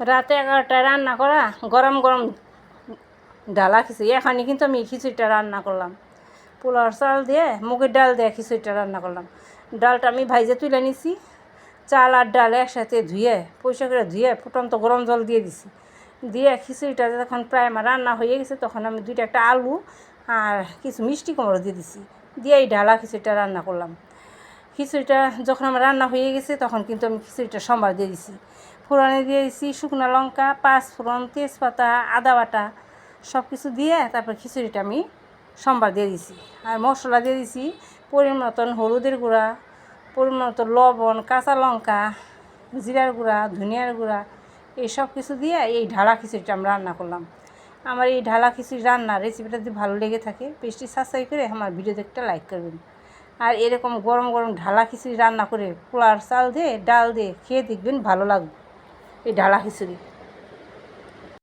রাতে 11টায় রান্না করা গরম গরম ডালা খিচুড়ি। এখানে কিন্তু আমি খিচুড়িটা রান্না করলাম পোলাওর চাল দিয়ে, মুগের ডাল দিয়ে খিচুড়িটা রান্না করলাম। ডালটা আমি ভাইজে তুলে নিছি, চাল আর ডাল একসাথে ধুয়ে পরিষ্কার করে ধুয়ে ফুটন্ত গরম জল দিয়ে দিছি। দিয়ে খিচুড়িটা যখন প্রায় আমার রান্না হয়ে গেছে তখন আমি একটা আলু আর কিছু মিষ্টি কুমড়ো দিয়ে দিছি, দিয়ে এই ডালা খিচুড়িটা রান্না করলাম। খিচুড়িটা যখন আমার রান্না হয়ে গেছে তখন কিন্তু আমি খিচুড়িটা সম্বার দিয়ে দিছি। ফোড়নে দিয়ে দিছি শুকনো লঙ্কা, 5 ফোড়ন, তেজপাতা, আদা বাটা সব কিছু দিয়ে তারপর খিচুড়িটা আমি সম্বার দিয়ে দিছি। আর মশলা দিয়ে দিছি পরিমাণ মতন হলুদের গুঁড়া, পরিমাণ মতো লবণ, কাঁচা লঙ্কা, জিরার গুঁড়া, ধনিয়ার গুঁড়া, এই সব কিছু দিয়ে এই ঢালা খিচুড়িটা আমরা রান্না করলাম। আমার এই ঢালা খিচুড়ি রান্নার রেসিপিটা যদি ভালো লেগে থাকে পেজটি সাবস্ক্রাইব করে আমার ভিডিও দেখতে লাইক করবেন। আর এরকম গরম গরম ঢালা খিচুড়ি রান্না করে পোলার চাল দিয়ে ডাল দিয়ে খেয়ে দেখবেন ভালো লাগবে এই ঢালা খিচুড়ি।